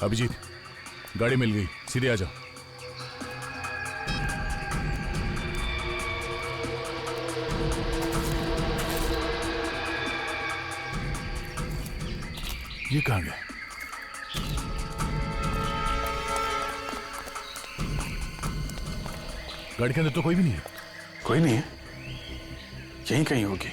अभिजीत, गाड़ी मिल गई, सीधे आ जाओ। ये कहाँ गए? गाड़ी के अंदर तो कोई भी नहीं है। कोई नहीं है? यहीं कहीं होगी।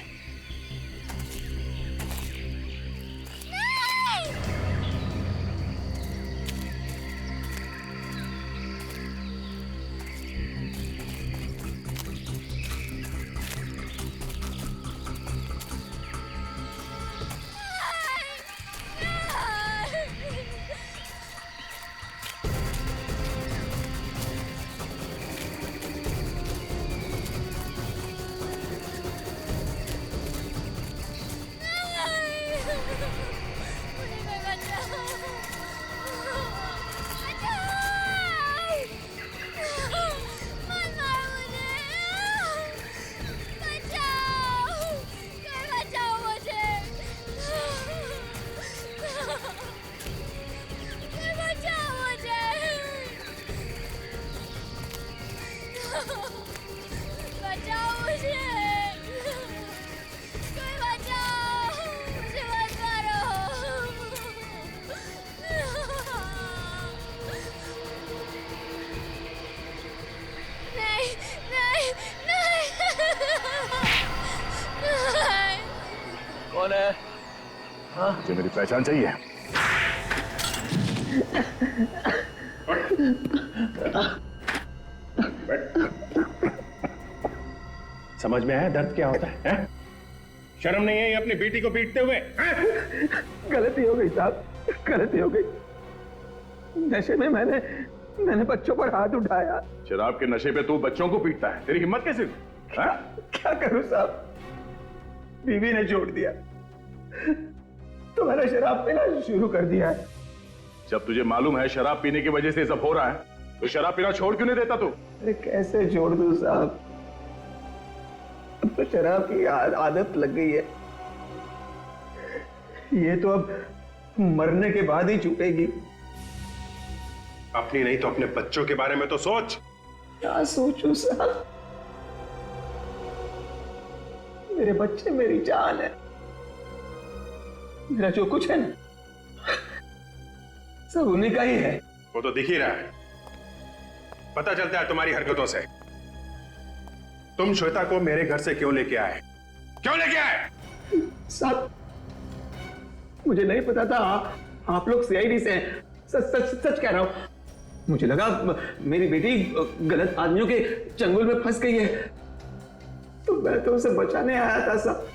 कौन है? हाँ? मुझे मेरी पहचान चाहिए। समझ में आया दर्द क्या होता है? शर्म नहीं है ये अपनी बेटी को पीटते हुए? गलती हो गई साहब, गलती हो गई। नशे में मैंने बच्चों पर हाथ उठाया। शराब के नशे पे तू बच्चों को पीटता है? तेरी हिम्मत कैसे हुई? क्या करूं साहब, बीवी ने छोड़ दिया तो मैंने शराब पीना शुरू कर दिया है। जब तुझे मालूम है शराब पीने की वजह से ये सब हो रहा है तो शराब पीना छोड़ क्यों नहीं देता तू? अरे कैसे छोड़ दूं साहब, अब तो शराब की आदत लग गई है। ये तो अब मरने के बाद ही छूटेगी। अपनी नहीं तो अपने बच्चों के बारे में तो सोच। क्या सोचूं साहब, मेरे बच्चे मेरी जान है। मेरा जो कुछ है ना सब उन्हीं का ही है। वो तो दिख ही रहा है, पता चलता है तुम्हारी हरकतों से। तुम श्वेता को मेरे घर से क्यों लेके आए? क्यों लेके आए? साहब मुझे नहीं पता था आप लोग सीआईडी से हैं। सच कह रहा हूं, मुझे लगा मेरी बेटी गलत आदमियों के चंगुल में फंस गई है तो मैं तो उसे बचाने आया था साहब।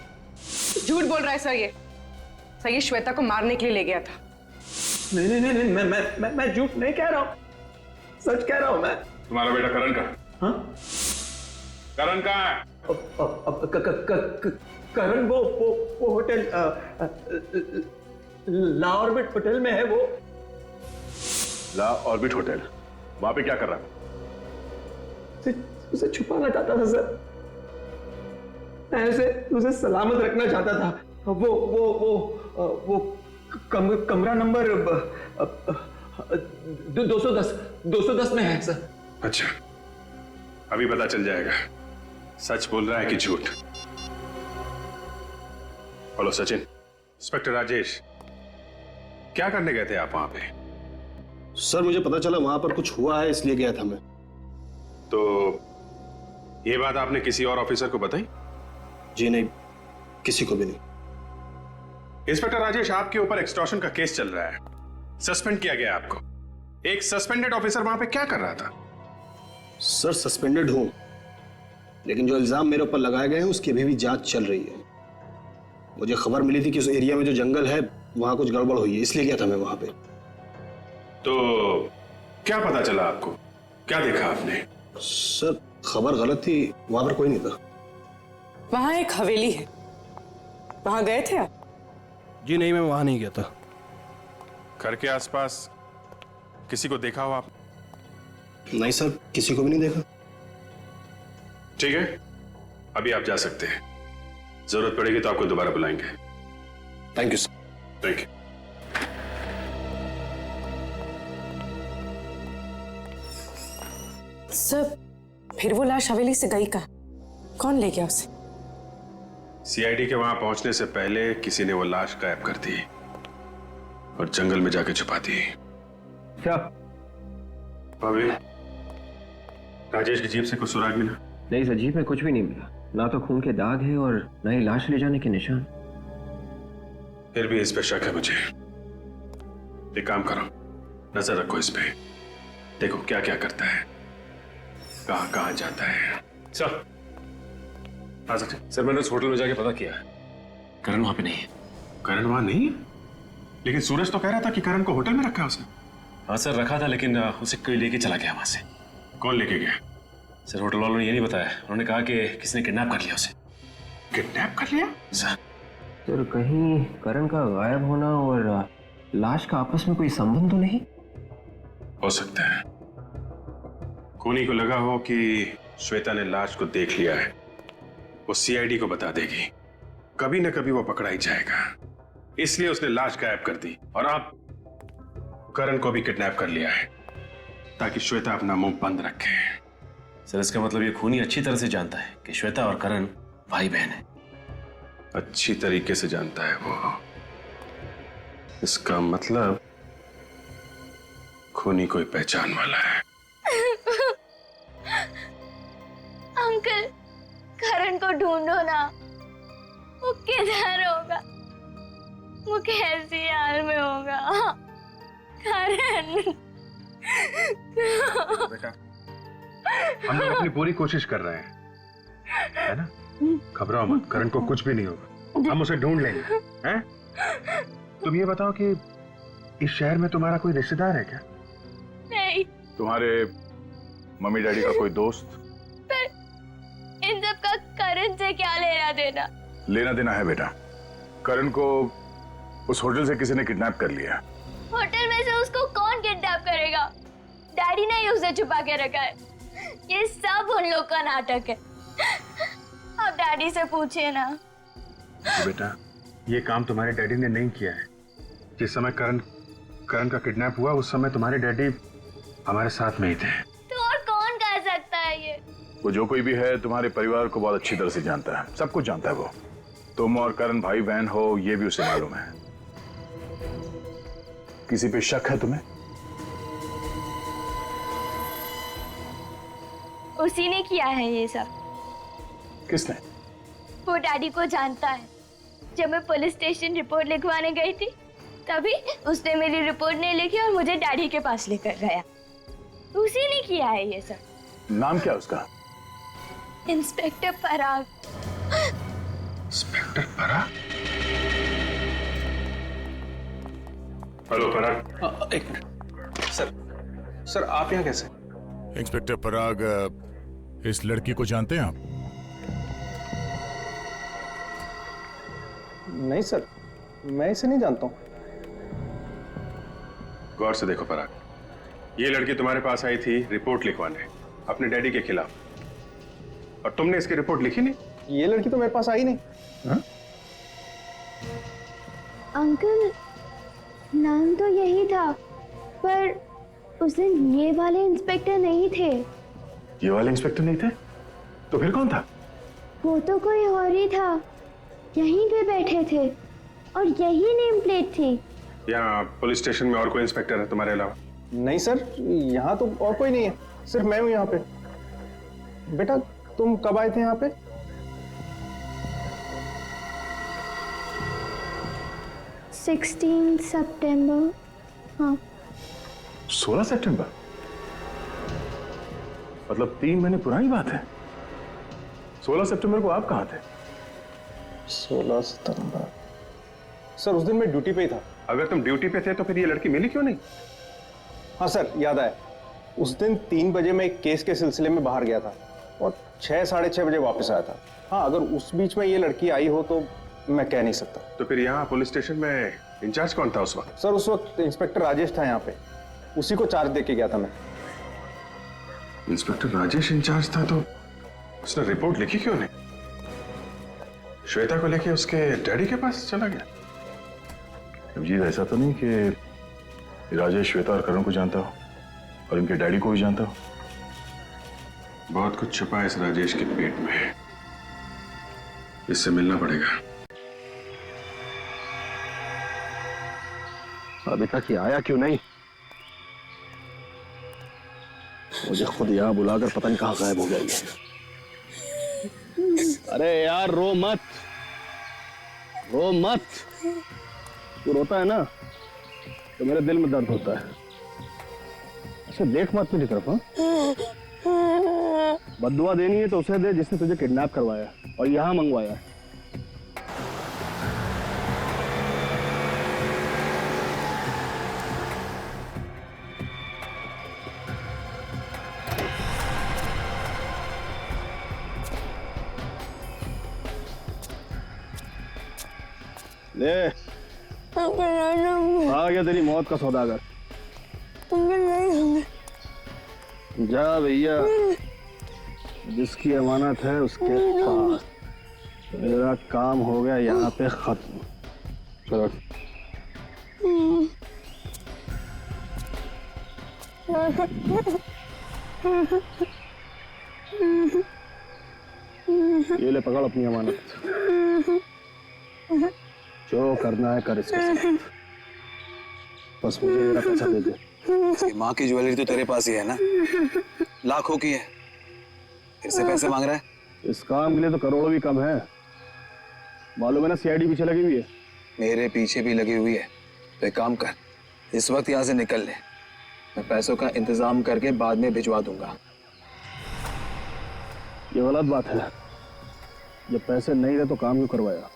झूठ बोल रहा है सर, ये श्वेता को मारने के लिए ले गया था। नहीं, मैं झूठ नहीं कह रहा हूं, सच कह रहा हूं मैं। तुम्हारा बेटा करण का? हाँ? करण कहाँ है? करण वो होटल ला ऑर्बिट होटल में है। वो ला ऑर्बिट होटल? वहां पे क्या कर रहा है? उसे छुपाना चाहता था सर, मैं उसे सलामत रखना चाहता था। वो कमरा नंबर 210 में है सर। अच्छा, अभी पता चल जाएगा सच बोल रहा है कि झूठ। हेलो सचिन। इंस्पेक्टर राजेश, क्या करने गए थे आप वहां पे? सर मुझे पता चला वहां पर कुछ हुआ है इसलिए गया था मैं। तो ये बात आपने किसी और ऑफिसर को बताई? जी नहीं, किसी को भी नहीं। इंस्पेक्टर राजेश, आपके ऊपर एक्सटॉर्शन का केस चल रहा है, सस्पेंड किया गया आपको। एक सस्पेंडेड ऑफिसर वहां पे क्या कर रहा था? सर सस्पेंडेड हूं, लेकिन जो इल्जाम मेरे ऊपर लगाए गए हैं उसकी अभी भी जांच चल रही है। मुझे खबर मिली थी कि उस एरिया में जो जंगल है वहां कुछ गड़बड़ हुई है, इसलिए गया था मैं वहां पे। तो क्या पता चला आपको? क्या देखा आपने? सर खबर गलत थी, वहां पर कोई नहीं था। वहां एक हवेली है, वहां गए थे आप? जी नहीं, मैं वहां नहीं गया था। घर के आसपास किसी को देखा हो आप? नहीं सर, किसी को भी नहीं देखा। ठीक है, अभी आप जा सकते हैं। जरूरत पड़ेगी तो आपको दोबारा बुलाएंगे। Thank you sir. Thank you. Sir फिर वो लाश हवेली से गई कहाँ? कौन ले गया उसे? सीआईडी के वहां पहुंचने से पहले किसी ने वो लाश गायब कर दी और जंगल में जाके छुपा दी। क्या? भाभी, राजेश की जीप से कुछ सुराग मिला? नहीं सर, जीप में कुछ भी नहीं मिला। ना तो खून के दाग है और ना ही लाश ले जाने के निशान। फिर भी इस पे शक है मुझे। एक काम करो, नजर रखो इस पे, देखो क्या क्या करता है, कहां कहां जाता है। सर, आ सकते? सर मैंने उस होटल में जाके पता किया है, करण वहां पे नहीं है। करण वहां नहीं है? लेकिन सूरज तो कह रहा था कि करण को होटल में रखा है उसने। हाँ सर रखा था, लेकिन उसे कोई लेके चला गया वहां से। कौन लेके गया? सर होटल वालों ने ये नहीं बताया, उन्होंने कहा कि किसी ने किडनैप कर लिया उसे। किडनैप कर लिया? सर सर कहीं करण का गायब होना और लाश का आपस में कोई संबंध तो नहीं? हो सकता है खूनी को लगा हो कि श्वेता ने लाश को देख लिया है, वो सीआईडी को बता देगी, कभी न कभी वो पकड़ा ही जाएगा, इसलिए उसने लाश गायब कर दी और अब करण को भी किडनैप कर लिया है ताकि श्वेता अपना मुंह बंद रखे। सर इसका मतलब ये खूनी अच्छी तरह से जानता है कि श्वेता और करण भाई बहन है। अच्छी तरीके से जानता है वो। इसका मतलब खूनी कोई पहचान वाला है। अंकल, करण को ढूंढो ना, वो किधर होगा, वो कैसी हाल में होगा। करण बेटा, हम लोग अपनी पूरी कोशिश कर रहे हैं, है ना? घबराओ मत, करण को कुछ भी नहीं होगा, हम उसे ढूंढ लेंगे, हैं? तुम ये बताओ कि इस शहर में तुम्हारा कोई रिश्तेदार है क्या? नहीं। तुम्हारे मम्मी डैडी का कोई दोस्त? पर इन सब का करण से क्या लेना देना? लेना देना है बेटा। करण को उस होटल से किसी ने किडनैप कर लिया। होटल में से उसको कौन किडनैप करेगा? डैडी ने ही उसे छुपा के रखा है। ये सब उन लोग का नाटक है। आप डैडी से पूछिए ना। बेटा, ये काम तुम्हारे डैडी ने नहीं किया है। जिस समय करण का किडनैप हुआ उस समय तुम्हारे डैडी हमारे साथ में ही थे। तो और कौन कह सकता है ये? वो जो कोई भी है तुम्हारे परिवार को बहुत अच्छी तरह से जानता है, सब कुछ जानता है वो। तुम और करण भाई बहन हो ये भी उसे मालूम है। किसी पे शक है तुम्हें? उसी ने किया है ये सब। किसने? वो डैडी को जानता है। जब मैं पुलिस स्टेशन रिपोर्ट लिखवाने गई थी तभी उसने मेरी रिपोर्ट नहीं लिखी और मुझे डैडी के पास लेकर गया। उसी ने किया है ये सब। नाम क्या उसका? इंस्पेक्टर पराग। इंस्पेक्टर पराग? हेलो पराग। एक मिनट सर आप यहाँ कैसे? इंस्पेक्टर पराग, इस लड़की को जानते हैं आप? नहीं सर, मैं इसे नहीं जानता हूँ। गौर से देखो पराग, ये लड़की तुम्हारे पास आई थी रिपोर्ट लिखवाने अपने डैडी के खिलाफ, और तुमने इसकी रिपोर्ट लिखी नहीं। ये लड़की तो मेरे पास आई नहीं। अंकल, नाम तो यही था पर उस दिन ये वाले इंस्पेक्टर नहीं थे। ये वाले इंस्पेक्टर नहीं थे? तो फिर कौन था? वो तो कोई और ही था। यहीं पे बैठे थे और यही नेम प्लेट थी। यहाँ पुलिस स्टेशन में और कोई इंस्पेक्टर है तुम्हारे अलावा? नहीं सर, यहाँ तो और कोई नहीं है, सिर्फ मैं हूँ यहाँ पे। बेटा तुम कब आए थे यहाँ पे? सितंबर। हाँ 16 सितंबर? मतलब 3 महीने पुरानी बात है। 16 सितंबर को आप कहाँ थे? 16 सितंबर सर, उस दिन मैं ड्यूटी पे ही था। अगर तुम ड्यूटी पे थे तो फिर ये लड़की मिली क्यों नहीं? हाँ सर, याद आया। उस दिन 3 बजे मैं एक केस के सिलसिले में बाहर गया था और 6 साढ़े 6 बजे वापस आया था। हाँ, अगर उस बीच में ये लड़की आई हो तो मैं कह नहीं सकता। तो फिर यहाँ पुलिस स्टेशन में इंचार्ज कौन था उस वक्त? सर उस वक्त इंस्पेक्टर राजेश था यहाँ पे, उसी को चार्ज दे के गया था मैं। इंस्पेक्टर राजेश इंचार्ज था तो उसने रिपोर्ट लिखी क्यों नहीं? श्वेता को लेके उसके डैडी के पास चला गया? अब ये ऐसा तो नहीं कि राजेश श्वेता और करण को जानता हो और इनके डैडी को भी जानता हो? बहुत कुछ छुपा है इस राजेश के पेट में, इससे मिलना पड़ेगा। अभी तक ये आया क्यों नहीं? मुझे खुद यहाँ बुलाकर पता नहीं कहाँ गायब हो गया ये। अरे यार रो मत, रो मत। तू रोता है ना तो मेरे दिल में दर्द होता है। अच्छा देख मत मेरी तरफ। हाँ, बद्दुआ देनी है तो उसे दे जिसने तुझे किडनैप करवाया और यहाँ मंगवाया। ले आ गया तेरी मौत का सौदागर। जा भैया, जिसकी अमानत है उसके पास। मेरा काम हो गया यहाँ पे खत्म। चलो ये ले पकड़ अपनी अमानत। जो करना है कर इसके साथ, बस मुझे मेरा पैसा दे दे। इसकी माँ की ज्वेलरी तो तेरे पास ही है ना, लाखों की है, फिर से पैसे मांग रहा है? इस काम के लिए तो करोड़ों भी कम है। मालूम है ना सीआईडी पीछे लगी हुई है। मेरे पीछे भी लगी हुई है, तो एक काम कर, इस वक्त यहाँ से निकल ले, मैं पैसों का इंतजाम करके बाद में भिजवा दूंगा। ये गलत बात है, जब पैसे नहीं रहे तो काम क्यों करवाया?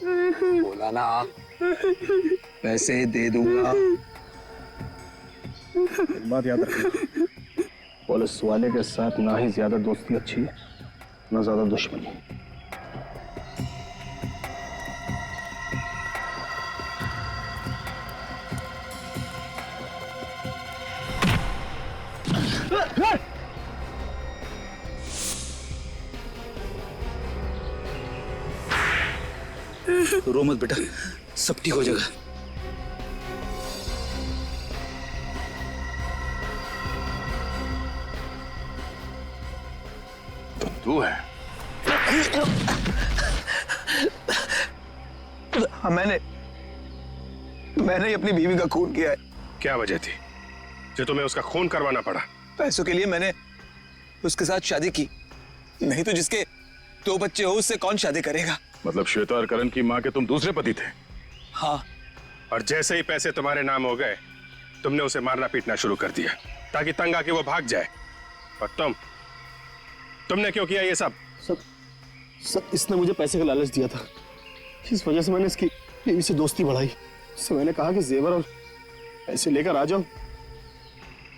बोला ना पैसे दे दूंगा। एक बात याद रखना, पुलिस वाले के साथ ना ही ज्यादा दोस्ती अच्छी है ना ज्यादा दुश्मनी। रो मत बेटा, सब ठीक हो जाएगा। तो तू है? हाँ, मैंने ही अपनी बीवी का खून किया है। क्या वजह थी जो तुम्हें उसका खून करवाना पड़ा? पैसों के लिए मैंने उसके साथ शादी की, नहीं तो जिसके 2 बच्चे हो उससे कौन शादी करेगा? मतलब श्वेता और करण की माँ के तुम दूसरे पति थे? हाँ। और जैसे ही पैसे तुम्हारे नाम हो गए, तुमने उसे मारना पीटना शुरू कर दिया ताकि तंग आके वो भाग जाए। और तुमने क्यों किया ये सब? सब इसने मुझे पैसे का लालच दिया था, इस वजह से मैंने इसकी बीवी से दोस्ती बढ़ाई। इससे मैंने कहा कि जेवर और पैसे लेकर आ जाओ,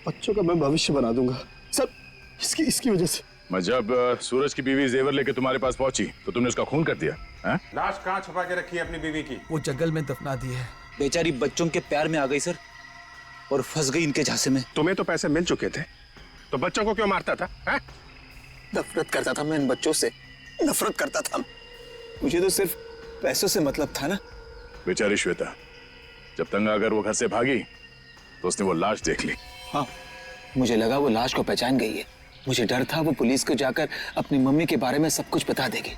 बच्चों का मैं भविष्य बना दूंगा। सब इसकी वजह से। मैं जब सूरज की बीवी जेवर लेके तुम्हारे पास पहुंची तो तुमने उसका खून कर दिया है? लाश कहाँ छुपा के रखी है अपनी बीवी की? वो जंगल में दफना दी है। बेचारी बच्चों के प्यार में आ गई सर, और फंस गई इनके झांसे में। तुम्हें तो पैसे मिल चुके थे, तो बच्चों को क्यों मारता था? है? नफरत करता था मैं इन बच्चों से, नफरत करता था। मुझे तो सिर्फ पैसों से मतलब था ना। बेचारी श्वेता, जब तंगा अगर वो घर से भागी तो उसने वो लाश देख ली। हाँ, मुझे लगा वो लाश को पहचान गई है। मुझे डर था वो पुलिस को जाकर अपनी मम्मी के बारे में सब कुछ बता देगी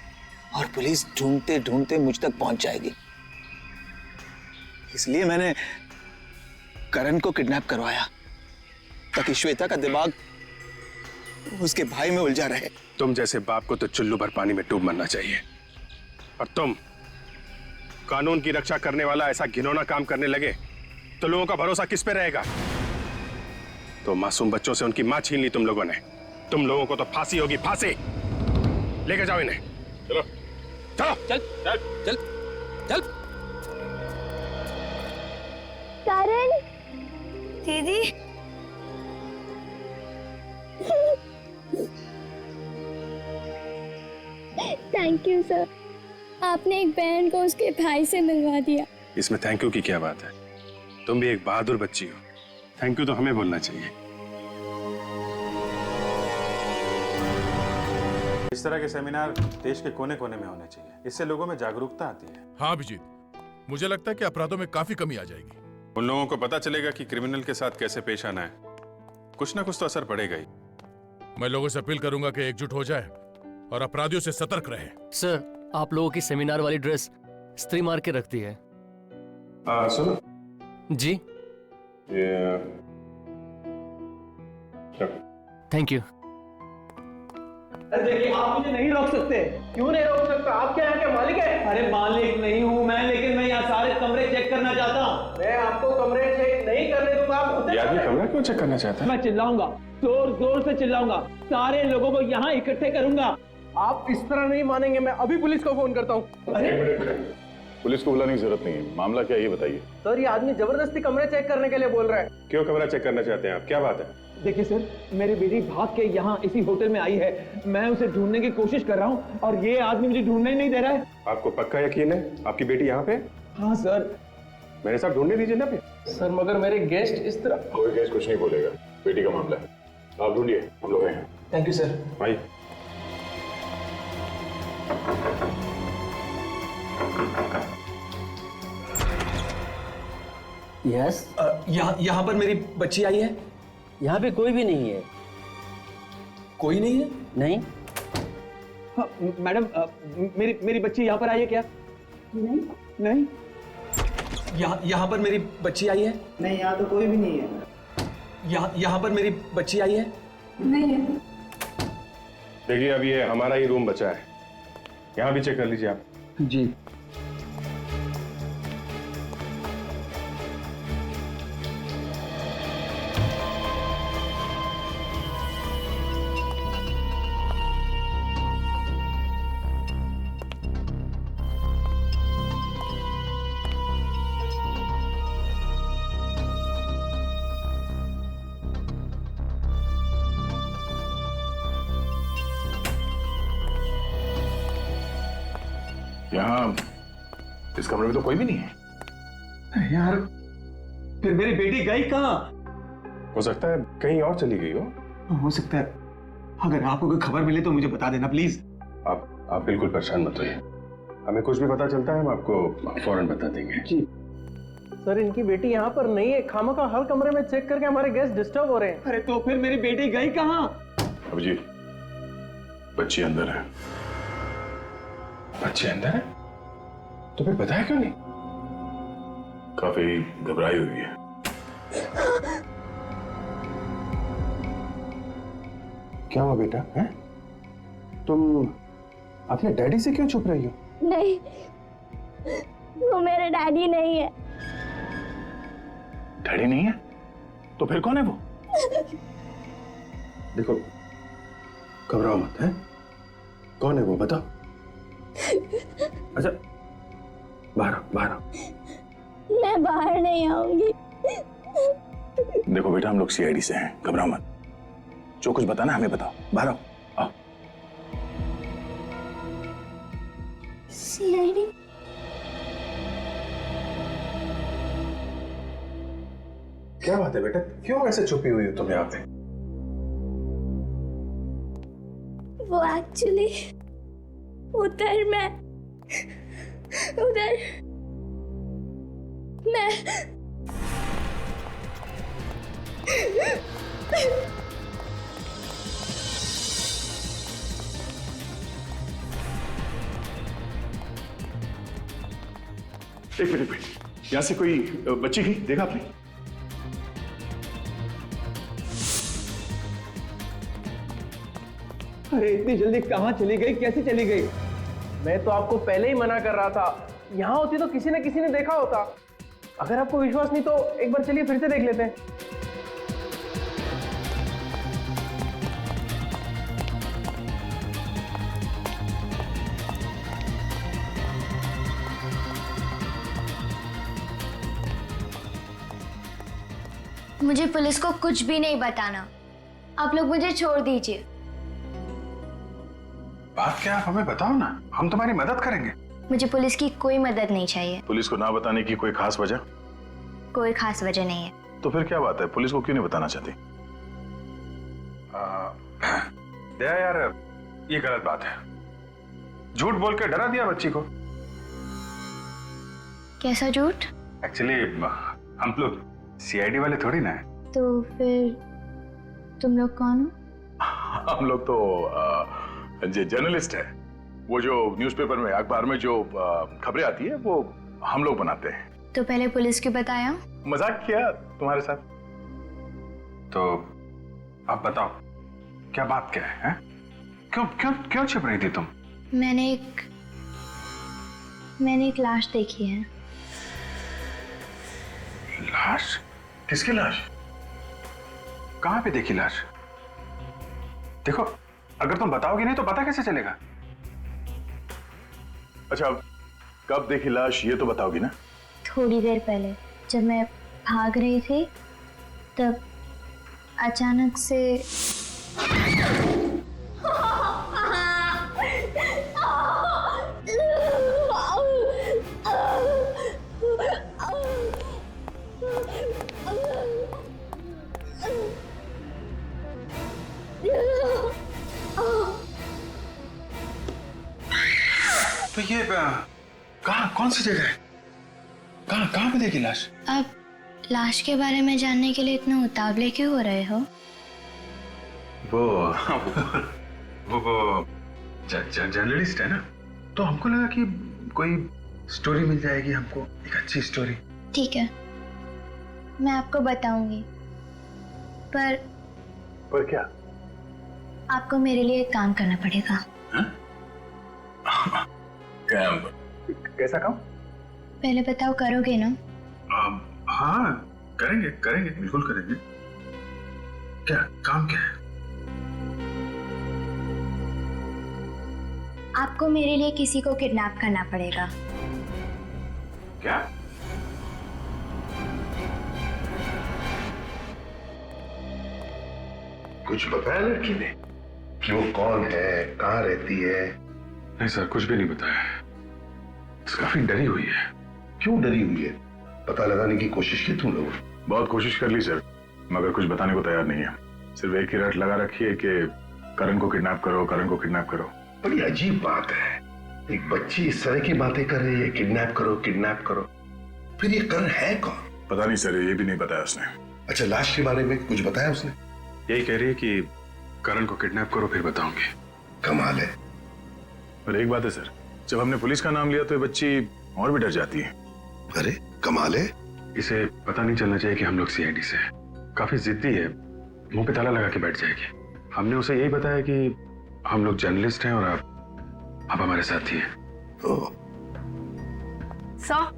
और पुलिस ढूंढते ढूंढते मुझ तक पहुंच जाएगी। इसलिए मैंने करण को किडनैप करवाया ताकि श्वेता का दिमाग उसके भाई में उलझा रहे। तुम जैसे बाप को तो चुल्लू भर पानी में डूब मरना चाहिए, और तुम कानून की रक्षा करने वाला ऐसा घिनौना काम करने लगे तो लोगों का भरोसा किस पे रहेगा? तो मासूम बच्चों से उनकी मां छीन ली तुम लोगों ने। तुम लोगों को तो फांसी होगी, फांसी। लेके जाओ इन्हें। चलो चलो चल चल चल चल। करण दीदी, थैंक यू सर, आपने एक बहन को उसके भाई से मिलवा दिया। इसमें थैंक यू की क्या बात है? तुम भी एक बहादुर बच्ची हो, थैंक यू तो हमें बोलना चाहिए। इस तरह के सेमिनार देश के कोने कोने में होने चाहिए, इससे लोगों में जागरूकता आती है। हाँ अभिजीत, मुझे लगता है कि अपराधों में काफी कमी आ जाएगी। उन लोगों को पता चलेगा कि क्रिमिनल के साथ कैसे पेश आना है। कुछ ना कुछ तो असर पड़ेगा ही। मैं लोगों से अपील करूंगा कि एकजुट हो जाए और अपराधियों से सतर्क रहे। सर, आप लोगों की सेमिनार वाली ड्रेस स्त्री मार के रखती है। सुनो जी, ये थैंक यू। अरे देखिए, आप मुझे नहीं रोक सकते। क्यों नहीं रोक सकता? आप क्या यहाँ के मालिक हैं? अरे मालिक नहीं हूँ मैं, लेकिन मैं यहाँ सारे कमरे चेक करना चाहता हूँ। मैं आपको कमरे चेक नहीं करने दूंगा। आप ये आदमी कमरा क्यों चेक करना चाहता है? मैं चिल्लाऊंगा, जोर जोर से चिल्लाऊंगा, सारे लोगों को यहाँ इकट्ठे करूंगा। आप इस तरह नहीं मानेंगे। मैं अभी पुलिस को फोन करता हूँ। अरे पुलिस को बुलाने की जरूरत नहीं है। मामला क्या है ये बताइए। सर, ये आदमी जबरदस्ती कमरे चेक करने के लिए बोल रहा है। क्यों कमरा चेक करना चाहते हैं आप? क्या बात है? देखिए सर, मेरी बेटी भाग के यहाँ इसी होटल में आई है। मैं उसे ढूंढने की कोशिश कर रहा हूँ और ये आदमी मुझे ढूंढने ही नहीं दे रहा है। आपको पक्का यकीन है आपकी बेटी यहाँ पे? हाँ सर। मेरे साथ ढूंढने दीजिए ना। सर मगर मेरे गेस्ट इस तरह। कोई गेस्ट कुछ नहीं बोलेगा, बेटी का मामला है। आप ढूंढिए, हम लोग हैं। Thank you sir. भाई यस, यहाँ पर मेरी बच्ची आई है। यहाँ पे कोई भी नहीं है। कोई नहीं है? नहीं। हाँ, मैडम, मेरी बच्ची यहाँ पर आई है क्या? नहीं नहीं। यहाँ पर मेरी बच्ची आई है? नहीं, यहाँ तो कोई भी नहीं है। यहाँ पर मेरी बच्ची आई है? नहीं है। देखिए, अब ये हमारा ही रूम बचा है, यहाँ भी चेक कर लीजिए आप। जी। यहाँ इस कमरे में तो कोई भी नहीं है। अरे यार, फिर मेरी बेटी गई कहाँ? हो सकता है कहीं और चली गई हो सकता है। अगर आपको कोई खबर मिले तो मुझे बता देना प्लीज। आप बिल्कुल परेशान मत होइए, हमें कुछ भी पता चलता है हम आपको फौरन बता देंगे। जी सर, इनकी बेटी यहाँ पर नहीं है। खामखा हर कमरे में चेक करके हमारे गेस्ट डिस्टर्ब हो रहे हैं। अरे तो फिर मेरी बेटी गई कहाँ? अब जी, बच्ची अंदर है। बच्चे अंदर है? तो फिर बताया क्यों नहीं? काफी घबराई हुई है। क्या हुआ बेटा? है तुम अपने डैडी से क्यों छुप रही हो? नहीं, वो मेरे डैडी नहीं है। डैडी नहीं है? तो फिर कौन है वो? देखो, घबराओ मत। है कौन है वो बताओ। अच्छा, बाहर आओ। मैं बाहर नहीं आऊंगी। देखो बेटा, हम लोग सीआईडी से हैं, घबराओ मत। जो कुछ बताना हमें बताओ, बाहर आओ। सीआईडी? क्या बात है बेटा, क्यों ऐसे छुपी हुई हो तुम यहाँ पे? वो एक्चुअली उधर मैं एक मिनट, यहाँ से कोई बच्ची गई, देखा आपने? अरे इतनी जल्दी कहाँ चली गई, कैसे चली गई? मैं तो आपको पहले ही मना कर रहा था। यहाँ होती तो किसी न किसी ने देखा होता। अगर आपको विश्वास नहीं तो एक बार चलिए फिर से देख लेते हैं। मुझे पुलिस को कुछ भी नहीं बताना। आप लोग मुझे छोड़ दीजिए। बात क्या आप हमें बताओ ना, हम तुम्हारी मदद करेंगे। मुझे पुलिस की कोई मदद नहीं चाहिए। पुलिस को ना बताने की कोई खास वजह? कोई खास वजह नहीं है। तो फिर क्या बात है, पुलिस को क्यों नहीं बताना चाहती? दया यार, ये गलत बात है। झूठ बोल के डरा दिया बच्ची को। कैसा झूठ? एक्चुअली हम लोग सीआईडी वाले थोड़ी ना है। तो फिर तुम लोग कौन हो? हम लोग तो जर्नलिस्ट है। वो जो न्यूज़पेपर में, अखबार में जो खबरें आती है वो हम लोग बनाते हैं। तो पहले पुलिस क्यों बताया? मजाक किया तुम्हारे साथ। तो अब बताओ, क्या बात क्या है? क्यों क्यों क्यों छिप रही थी तुम? मैंने एक लाश देखी है। लाश? किसकी लाश? कहां पे देखी लाश? देखो, अगर तुम बताओगे नहीं तो पता कैसे चलेगा? अच्छा, कब देखी लाश ये तो बताओगी ना? थोड़ी देर पहले जब मैं भाग रही थी तब अचानक से तो ये कहाँ, कौन सी जगह है? कहाँ पे देखी लाश? अब लाश के बारे में जानने के लिए इतने उतावले क्यों हो रहे हो? वो जर्नलिस्ट है ना, तो हमको लगा कि कोई स्टोरी मिल जाएगी हमको, एक अच्छी स्टोरी। ठीक है, मैं आपको बताऊंगी, पर क्या? आपको मेरे लिए एक काम करना पड़ेगा। कैसा काम? पहले बताओ, करोगे ना? हाँ, करेंगे बिल्कुल करेंगे। क्या काम क्या है? आपको मेरे लिए किसी को किडनैप करना पड़ेगा। क्या? कुछ बताया लड़की ने कि वो कौन है, कहाँ रहती है? नहीं सर, कुछ भी नहीं बताया। काफी डरी हुई है। क्यों डरी हुई है? पता लगाने की कोशिश की तुम लोग? बहुत कोशिश कर ली सर, मगर कुछ बताने को तैयार नहीं है। सिर्फ एक ही रट लगा रखी है कि करण को किडनैप करो, करण को किडनैप करो। बड़ी अजीब बात है, एक बच्ची इस तरह की बातें कर रही है, किडनैप करो किडनैप करो। फिर ये करण है कौन? पता नहीं सर, ये भी नहीं बताया उसने। अच्छा, लाश के बारे में कुछ बताया उसने? यही कह रही है कि करण को किडनैप करो फिर बताऊंगी। कमाल है। पर एक बात है सर, जब हमने पुलिस का नाम लिया तो ये बच्ची और भी डर जाती है। अरे कमाल है। इसे पता नहीं चलना चाहिए कि हम लोग सीआईडी से हैं। काफी जिद्दी है, मुंह पे ताला लगा के बैठ जाएगी। हमने उसे यही बताया कि हम लोग जर्नलिस्ट हैं और आप हमारे साथी हैं। सर,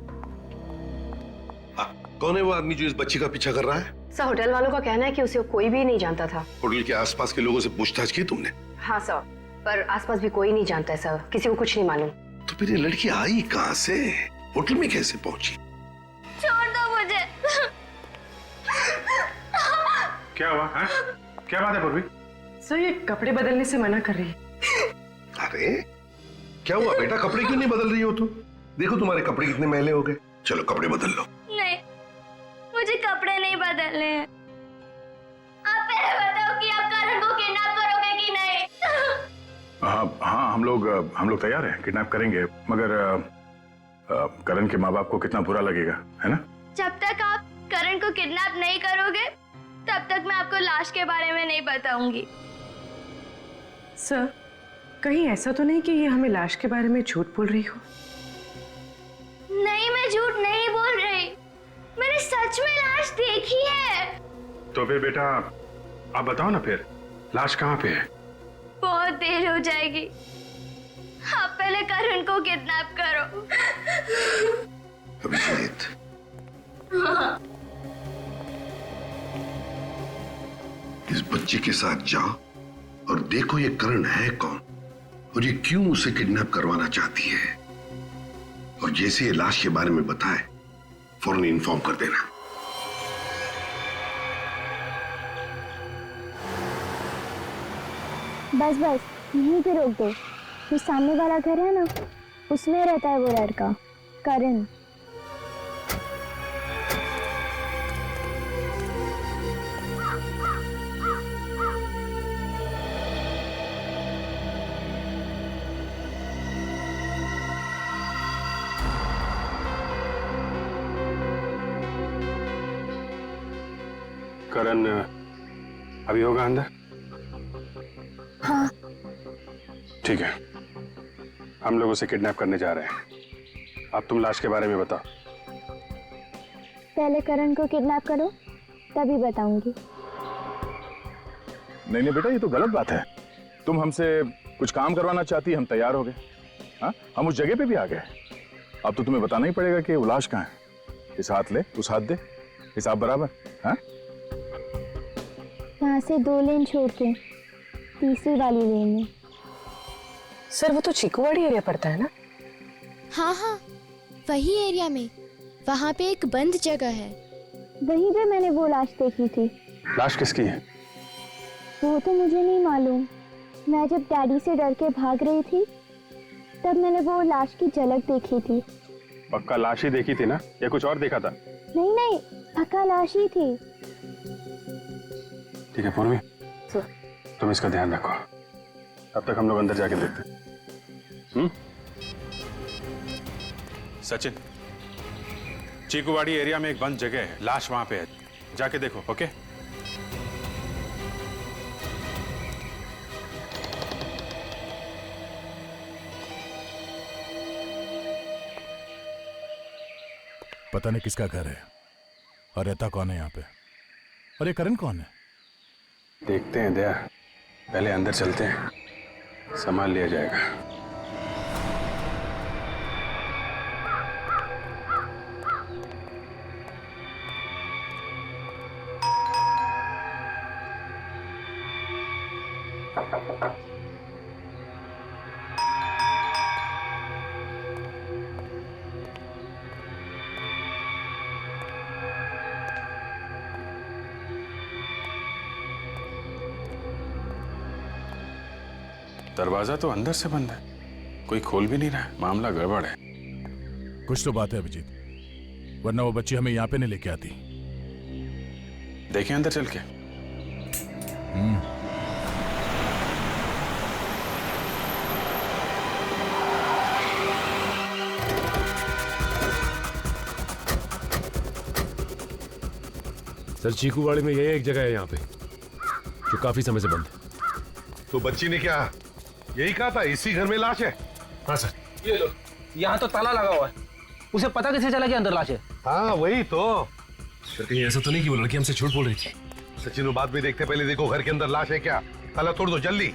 कौन है वो आदमी जो इस बच्ची का पीछा कर रहा है? सर, होटल वालों का कहना है कि उसे कोई भी नहीं जानता था। होटल के आसपास के लोगों से पूछताछ की तुमने? हाँ सर, पर आसपास भी कोई नहीं जानता है सर, किसी को कुछ नहीं मालूम। तो फिर ये लड़की आई कहाँ से? होटल में कैसे पहुंची? छोड़ दो मुझे। क्या हुआ है? क्या बात है पूर्वी? सर, ये कपड़े बदलने से मना कर रही है। अरे क्या हुआ बेटा, कपड़े क्यों नहीं बदल रही हो तुम? देखो तुम्हारे कपड़े कितने मैले हो गए। चलो कपड़े बदल लो। नहीं, मुझे कपड़े नहीं बदलने हैं। आप पहले बताओ कि आप करण को किडनैप करोगे कि नहीं? हाँ, हम लोग तैयार हैं, किडनैप करेंगे, मगर करण के माँ बाप को कितना बुरा लगेगा, है ना? जब तक आप करण को किडनैप नहीं करोगे तब तक मैं आपको लाश के बारे में नहीं बताऊंगी। सर, कहीं ऐसा तो नहीं कि ये हमें लाश के बारे में झूठ बोल रही हो? नहीं, मैं झूठ नहीं बोल रही, मैंने सच में लाश देखी है। तो फिर बेटा आप बताओ ना, फिर लाश कहाँ पे है? बहुत देर हो जाएगी, आप पहले करण को किडनैप करो। अभिजीत, इस बच्चे के साथ जाओ और देखो ये करण है कौन और ये क्यों उसे किडनैप करवाना चाहती है, और जैसे ये लाश के बारे में बताए फौरन इन्फॉर्म कर देना। बस यहीं पे रोक दो। जो सामने वाला घर है ना, उसमें रहता है वो लड़का करण। करण अभी होगा अंदर? ठीक है, हम लोग उसे किडनैप करने जा रहे हैं। अब तुम लाश के बारे में बताओ। पहले करण को किडनैप करो, तभी बताऊंगी। नहीं बेटा, ये तो गलत बात है। तुम हमसे कुछ काम करवाना चाहती, हम तैयार हो गए। हाँ, हम उस जगह पे भी आ गए। अब तो तुम्हें बताना ही पड़ेगा कि वो लाश कहाँ है। इस हाथ ले, उस हाथ दे, हिसाब बराबर। हाँ, यहाँ से 2 लेन छोड़ के तीसरी वाली लेन में। सर वो तो चीकूवाड़ी एरिया पड़ता है ना? हाँ हाँ, वही एरिया में। वहाँ पे एक बंद जगह है, वहीं पे मैंने वो लाश देखी थी। लाश किसकी है? वो तो मुझे नहीं मालूम। मैं जब डैडी से डर के भाग रही थी, तब मैंने वो लाश की झलक देखी थी। पक्का लाश ही देखी थी ना, या कुछ और देखा था? नहीं नहीं, पक्का लाश ही थी। ठीक है पूर्वी, तुम इसका ध्यान रखो। अब तक हम लोग अंदर जाके देखते हैं। सचिन, चीकूवाड़ी एरिया में एक बंद जगह है, लाश वहां पे है, जाके देखो। ओके? पता नहीं किसका घर है और रहता कौन है यहाँ पे। और ये करण कौन है? देखते हैं दया, पहले अंदर चलते हैं, संभाल लिया जाएगा। दरवाजा तो अंदर से बंद है, कोई खोल भी नहीं रहा है। मामला गड़बड़ है। कुछ तो बात है अभिजीत, वरना वो बच्ची हमें यहाँ पे नहीं लेके आती। देखें अंदर चल के। सर चीकूवाड़ी में यही एक जगह है यहाँ पे जो काफी समय से बंद है। तो बच्ची ने क्या यही कहा था, इसी घर में लाश है? हाँ सर। ये लो, यहाँ तो ताला लगा हुआ है। उसे पता कैसे चला कि अंदर लाश है? हाँ वही तो। सर कहीं ऐसा तो नहीं कि वो लड़की हमसे झूठ बोल रही थी? सचिन, बात भी देखते पहले देखो घर के अंदर लाश है क्या। ताला तोड़ दो जल्दी।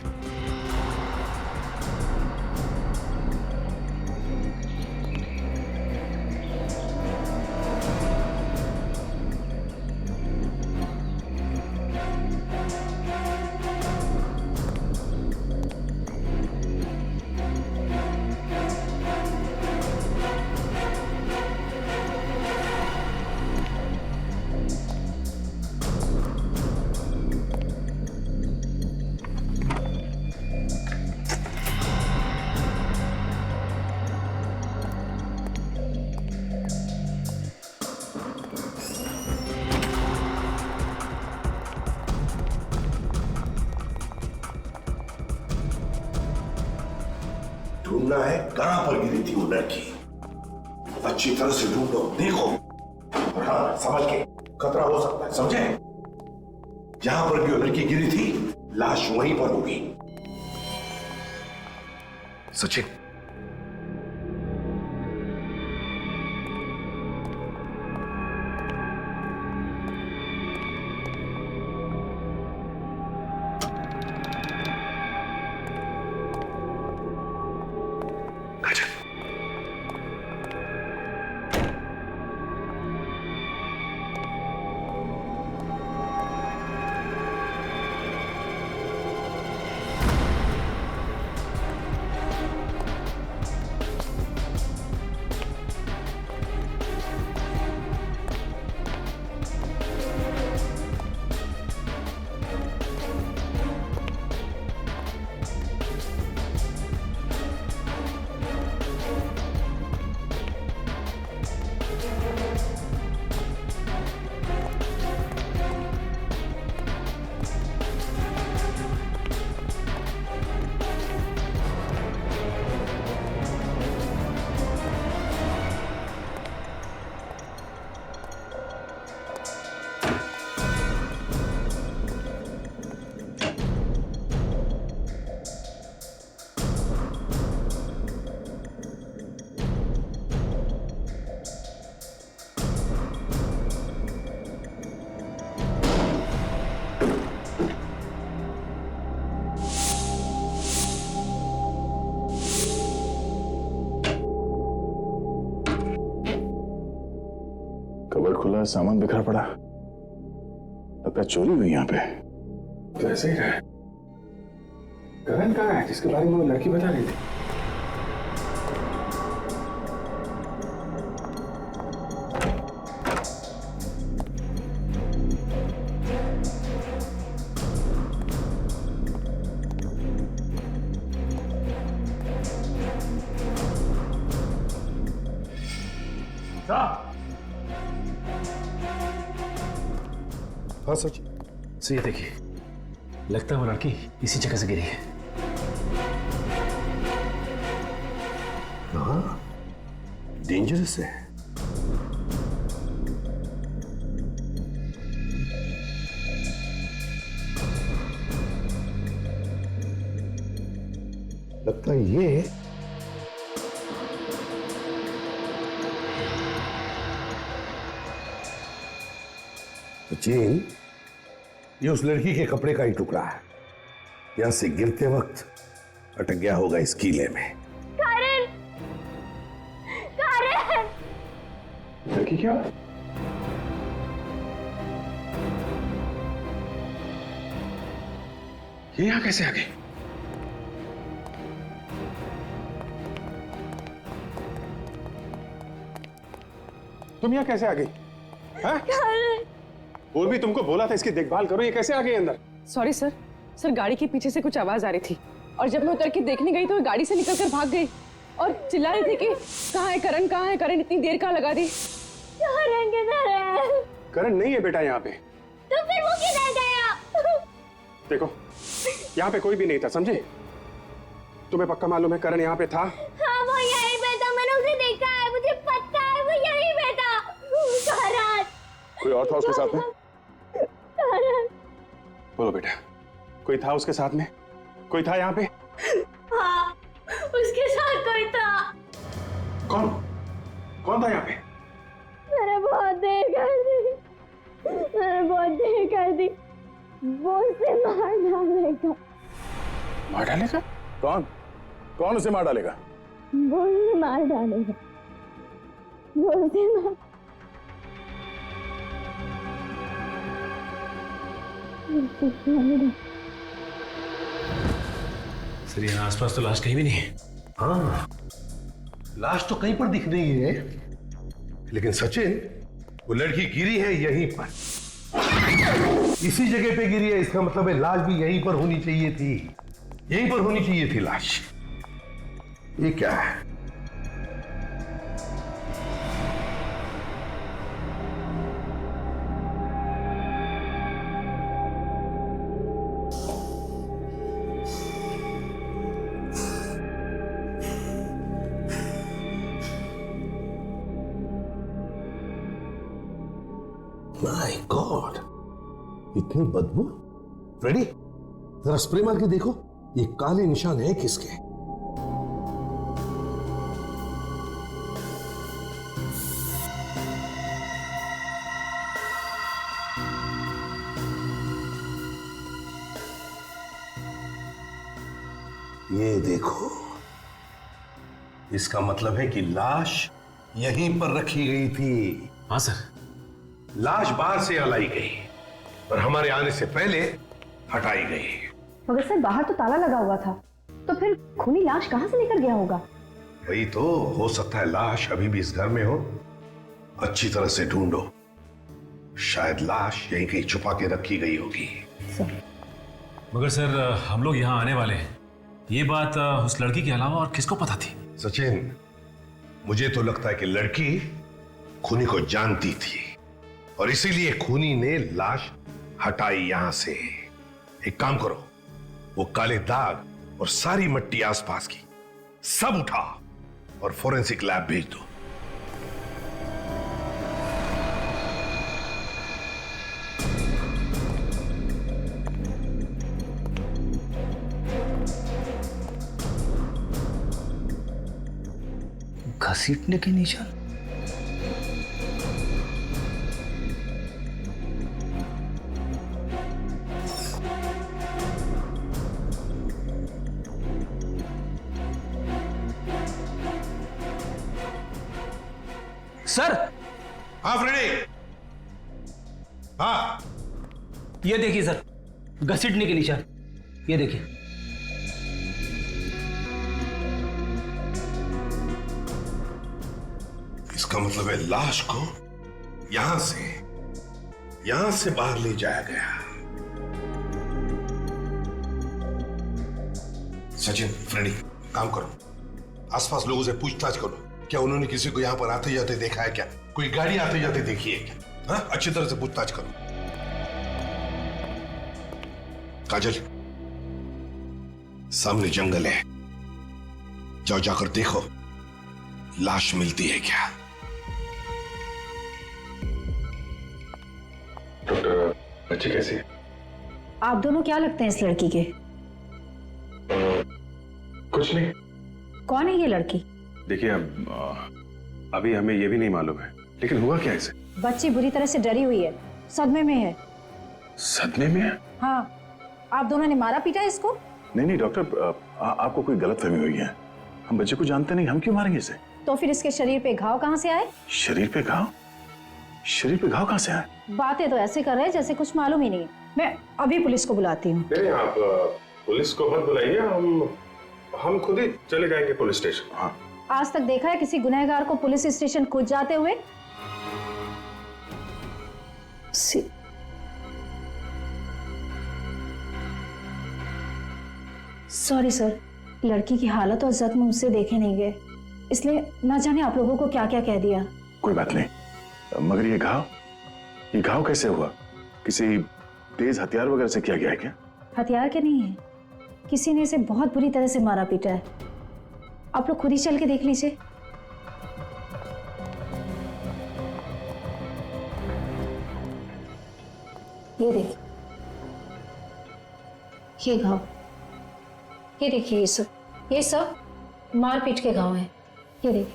ढूंढना है कहां पर गिरी थी वो लड़की, अच्छी तरह से ढूंढो, देखो। और हाँ, समझ के, खतरा हो सकता है, समझे? जहां पर भी वो लड़की गिरी थी, लाश वहीं पर होगी। सचिन, कबर्ड खुला, सामान बिखरा पड़ा, लगता चोरी हुई यहाँ पे। तो ऐसे ही रहा। करण कहाँ है जिसके बारे में वो लड़की बता रही थी? हाँ सच। सो ये देखिए, लगता है वो लड़की इसी जगह से गिरी है। हाँ, डेंजरस है। लगता है ये सचिन, ये उस लड़की के कपड़े का ही टुकड़ा है। यहां से गिरते वक्त अटक गया होगा इस कीले में। कारण, कारण। लड़की क्या? ये यहाँ कैसे आ गई? तुम यहाँ कैसे आ गई? हाँ? और भी तुमको बोला था इसकी देखभाल करो, ये कैसे आ गई अंदर? सॉरी सर, गाड़ी के पीछे से कुछ आवाज आ रही थी और जब मैं उतर के देखने गई तो वो गाड़ी से निकलकर भाग गई और चिल्ला रही थी कि कहाँ है करण, कहाँ है करण, इतनी देर कहाँ लगा दी। करण किधर है? करण नहीं है बेटा यहाँ पे। तो फिर वो किधर गया? देखो, यहाँ पे कोई भी नहीं था, समझे? तुम्हें पक्का मालूम है करण यहाँ पे था? हाँ, वो यहीं पे था, मैंने उसे देखा है, मुझे पता है वो यहीं पे था। करण। कोई और था उसके साथ में? करण। बोलो बेटा, कोई था उसके साथ में? कोई था यहाँ पे? हाँ, उसके साथ कोई था। कौन? कौन था यहाँ पे? मैंने बहुत देर कर दी, मैंने बहुत देर कर दी। वो उसे मार डालेगा। मार डालेगा? कौन? कौन उसे मार डालेगा? वो उसे मार डालेगा। वो उसे मार। सर, यहाँ आसपास तो लाश कहीं भी नहीं है। हाँ, लाश तो कहीं पर दिख रही है, लेकिन सचिन, वो लड़की गिरी है यहीं पर, इसी जगह पे गिरी है। इसका मतलब है लाश भी यहीं पर होनी चाहिए थी, यहीं पर होनी चाहिए थी लाश। ये क्या है? माय गॉड, इतनी बदबू। रेडी, जरा स्प्रे मार के देखो, ये काले निशान है किसके? ये देखो, इसका मतलब है कि लाश यहीं पर रखी गई थी। हाँ सर। लाश बाहर से लाई गई और हमारे आने से पहले हटाई गई। मगर सर, बाहर तो ताला लगा हुआ था, तो फिर खूनी लाश कहां से निकल गया होगा? वही तो, हो सकता है लाश अभी भी इस घर में हो। अच्छी तरह से ढूंढो, शायद लाश यहीं कहीं छुपा के रखी गई होगी। मगर सर, हम लोग यहाँ आने वाले हैं, ये बात उस लड़की के अलावा और किसको पता थी? सचिन, मुझे तो लगता है कि लड़की खूनी को जानती थी और इसीलिए खूनी ने लाश हटाई यहां से। एक काम करो, वो काले दाग और सारी मट्टी आसपास की सब उठा और फोरेंसिक लैब भेज दो। घसीटने के निशान? सर। हाँ फ्रेडी, हाँ ये देखिए सर, घसीटने के निशान, ये देखिए। इसका मतलब है लाश को यहां से बाहर ले जाया गया। सचिन, फ्रेडी, काम करो, आसपास लोगों से पूछताछ करो। क्या उन्होंने किसी को यहां पर आते जाते देखा है क्या? कोई गाड़ी आते जाते देखी है क्या? हाँ, अच्छी तरह से पूछताछ करो। काजल, सामने जंगल है, जाओ जाकर देखो लाश मिलती है क्या। डॉक्टर, बच्ची कैसी है? आप दोनों क्या लगते हैं इस लड़की के? कुछ नहीं। कौन है ये लड़की? देखिए, अभी हमें ये भी नहीं मालूम है, लेकिन हुआ क्या इसे? बच्ची बुरी तरह से डरी हुई है, सदमे में है। सदमे में है? हाँ, आप दोनों ने मारा पीटा इसको? नहीं डॉक्टर, आपको कोई गलतफहमी हुई है। हम बच्चे को जानते नहीं, हम क्यों मारेंगे इसे? तो फिर इसके शरीर पे घाव कहाँ से आए? शरीर पे घाव? शरीर पे घाव कहाँ से आए? बातें तो ऐसे कर रहे हैं जैसे कुछ मालूम ही नहीं है। मैं अभी पुलिस को बुलाती हूँ। नहीं, आप पुलिस को मत बुलाइए, हम खुद ही चले जाएंगे पुलिस स्टेशन। हाँ। आज तक देखा है किसी गुनहगार को पुलिस स्टेशन खुद जाते हुए? सॉरी सर, लड़की की हालत और जख्म मुझसे देखे नहीं गए, इसलिए ना जाने आप लोगों को क्या क्या कह दिया। कोई बात नहीं, मगर ये घाव कैसे हुआ? किसी तेज हथियार वगैरह से किया गया है क्या? हथियार के नहीं है, किसी ने इसे बहुत बुरी तरह से मारा पीटा है। आप लोग खुद ही चल के देख लीजिए। ये देखिए, ये घाव, ये देखिए, ये सब मारपीट के घाव हैं। ये देखिए,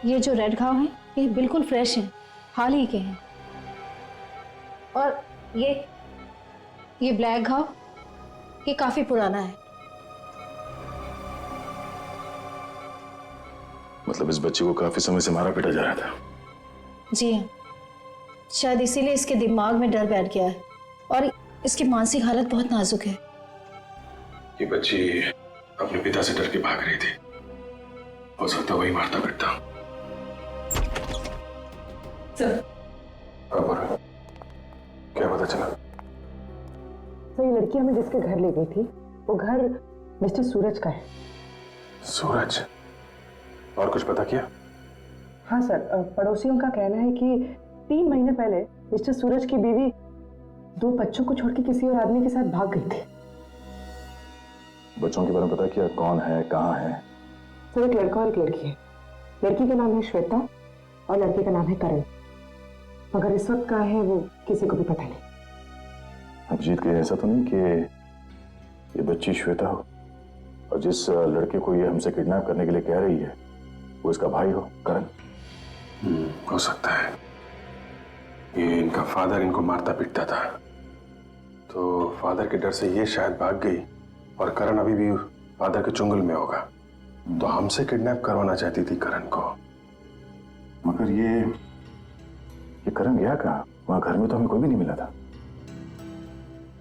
ये जो रेड घाव हैं, ये बिल्कुल फ्रेश हैं, हाल ही के हैं। और ये ब्लैक घाव, ये काफी पुराना है। मतलब इस बच्चे को काफी समय से मारा पीटा जा रहा था? जी हाँ, शायद इसीलिए इसके दिमाग में डर बैठ गया है और इसकी मानसिक हालत बहुत नाजुक है। ये बच्ची अपने पिता से डर के भाग रही थी, हो सकता वही मारता पीटता। सर, क्या पता चला? तो ये लड़की हमें जिसके घर ले गई थी, वो घर मिस्टर सूरज का है। सूरज? और कुछ पता किया? हाँ सर, पड़ोसियों का कहना है कि 3 महीने पहले मिस्टर सूरज की बीवी 2 बच्चों को छोड़ के किसी और आदमी के साथ भाग गई थी। बच्चों के बारे में पता किया? कौन है, कहाँ है? सर, एक लड़का और एक लड़की है। लड़की का नाम है श्वेता और लड़के का नाम है करण। मगर इस वक्त कहाँ है वो किसी को भी पता नहीं। अभिजीत, के ऐसा तो नहीं कि ये बच्ची श्वेता हो और जिस लड़के को ये हमसे किडनैप करने के लिए कह रही है वो इसका भाई हो, करण? हो सकता है। ये इनका फादर इनको मारता पीटता था, तो फादर के डर से ये शायद भाग गई और करण अभी भी फादर के चुंगल में होगा, तो हमसे किडनैप करवाना चाहती थी करण को। मगर ये करण गया कहाँ? वहां घर में तो हमें कोई भी नहीं मिला था।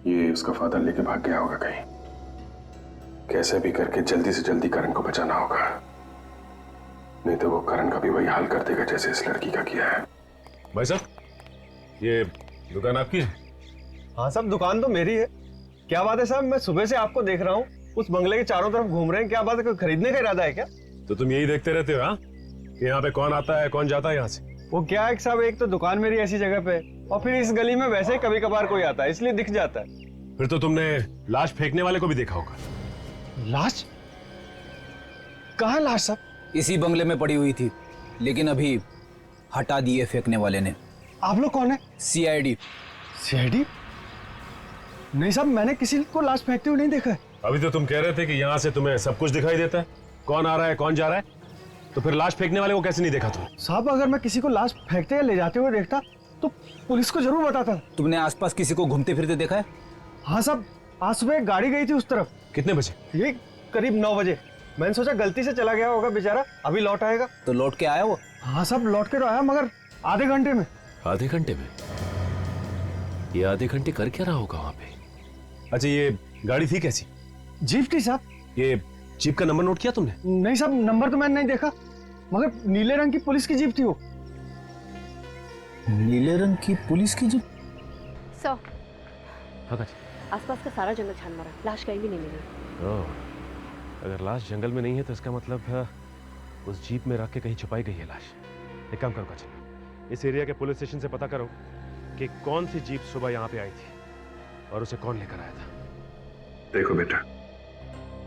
ये उसका फादर लेके भाग गया होगा कहीं। कैसे भी करके जल्दी से जल्दी करण को बचाना होगा, नहीं तो वो करण का भी वही हाल कर देगा जैसे इस लड़की का किया है। भाई साहब, ये दुकान आपकी है? हाँ साहब, दुकान तो मेरी है। क्या बात है साहब, मैं सुबह से आपको देख रहा हूँ, उस बंगले के चारों तरफ घूम रहे हैं। क्या बात है, कोई खरीदने का इरादा है क्या? तो तुम यही देखते रहते हो हाँ, कि यहाँ पे कौन आता है कौन जाता है यहाँ से? वो क्या है साहब, एक तो दुकान मेरी ऐसी जगह पे और फिर इस गली में वैसे ही कभी कभार कोई आता है, इसलिए दिख जाता है। फिर तो तुमने लाश फेंकने वाले को भी देखा होगा। लाश? कहाँ लाश साहब? इसी बंगले में पड़ी हुई थी, लेकिन अभी हटा दिए फेंकने वाले ने। आप लोग कौन है? सीआईडी। सीआईडी? नहीं साहब, मैंने किसी को लाश फेंकते हुए नहीं देखा है। अभी तो तुम कह रहे थे कि यहाँ से तुम्हें सब कुछ दिखाई देता है, कौन आ रहा है कौन जा रहा है, तो फिर लाश फेंकने वाले को कैसे नहीं देखा तुम? साहब, अगर मैं किसी को लाश फेंकते या ले जाते हुए देखता तो पुलिस को जरूर बताता। तुमने आसपास किसी को घूमते फिरते देखा है? हाँ साहब, आज सुबह एक गाड़ी गई थी उस तरफ। कितने बजे? ये करीब 9 बजे। मैंने सोचा गलती से चला गया होगा बेचारा, अभी लौट आएगा। तो लौट के आया वो? हाँ साहब, लौट के तो आया, मगर आधे घंटे में। आधे घंटे में? ये आधे घंटे कर क्या रहा होगा वहां पे? अच्छा, ये गाड़ी थी कैसी? जीप थी साहब। ये जीप का नंबर नोट किया तुमने? नहीं साहब, नंबर तो मैंने नहीं देखा, मगर नीले रंग की पुलिस की जीप थी वो। नीले रंग की पुलिस की जीप? सर, हाँ, आसपास का सारा जंगल छान मारा, लाश कहीं भी नहीं मिली। ओह, अगर लाश जंगल में नहीं है तो इसका मतलब उस जीप में रख के कहीं छुपाई गई है लाश। एक काम करो काजल, इस एरिया के पुलिस स्टेशन से पता करो कि कौन सी जीप सुबह यहाँ पे आई थी और उसे कौन लेकर आया था। देखो बेटा,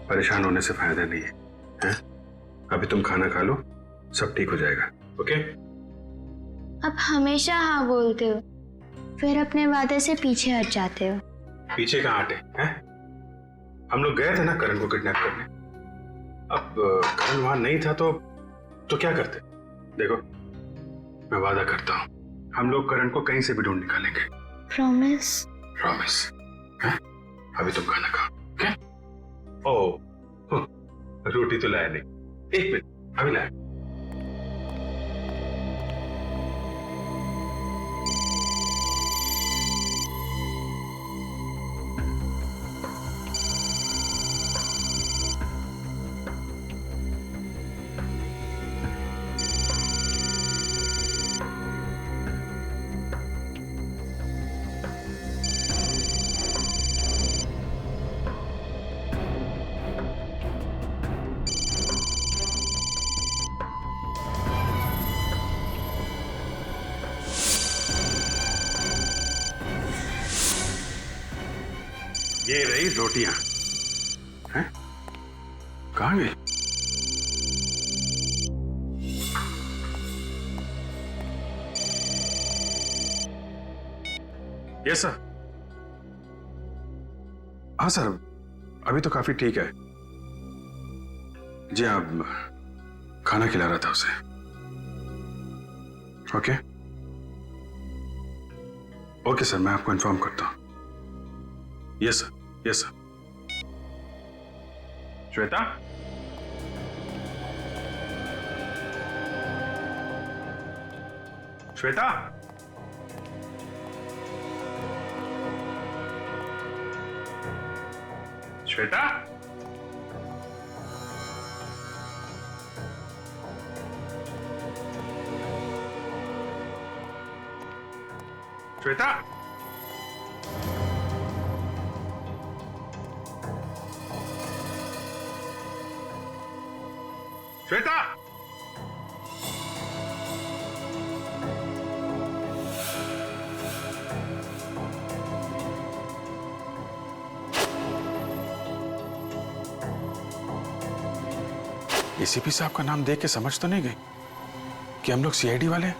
परेशान होने से फायदा नहीं है, हैं? अभी तुम खाना खा लो, सब ठीक हो जाएगा। ओके? अब हमेशा हाँ बोलते हो, फिर अपने वादे से पीछे हट जाते हो। पीछे कहाँ हटे हैं? हम लोग गए थे ना करण को किडनैप करने। अब करण वहां नहीं था तो क्या करते? देखो, मैं वादा करता हूँ, हम लोग करण को कहीं से भी ढूंढ निकालेंगे। प्रॉमिस? प्रॉमिस। हैं? अभी तुम खाना खाओ। ओके? ओह, रोटी तो लाया नहीं। एक मिनट, अभी लाया। ये रही रोटियां। हैं? कहाँ गई? Yes sir. हाँ सर, अभी तो काफी ठीक है जी। आप खाना खिला रहा था उसे। ओके ओके सर, मैं आपको इन्फॉर्म करता हूं। Yes sir, yes sir. Shweta, Shweta, Shweta, Shweta, Shweta, ACP साहब का नाम देख के समझ तो नहीं गई कि हम लोग सीआईडी वाले हैं?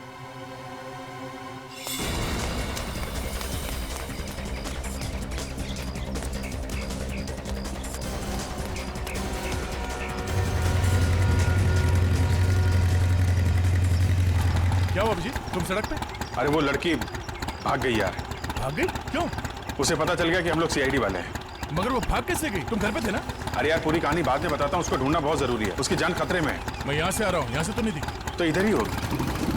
क्या हुआ अभिजीत, तुम सड़क पे? अरे वो लड़की भाग गई यार। भाग गई? क्यों? उसे पता चल गया कि हम लोग सीआईडी वाले हैं। मगर वो भाग कैसे गई? तुम घर पे थे ना? अरे यार, पूरी कहानी बाद में बताता हूँ, उसको ढूंढना बहुत जरूरी है, उसकी जान खतरे में है। मैं यहाँ से आ रहा हूँ, यहाँ से तो नहीं दिखी। तो इधर ही होगी।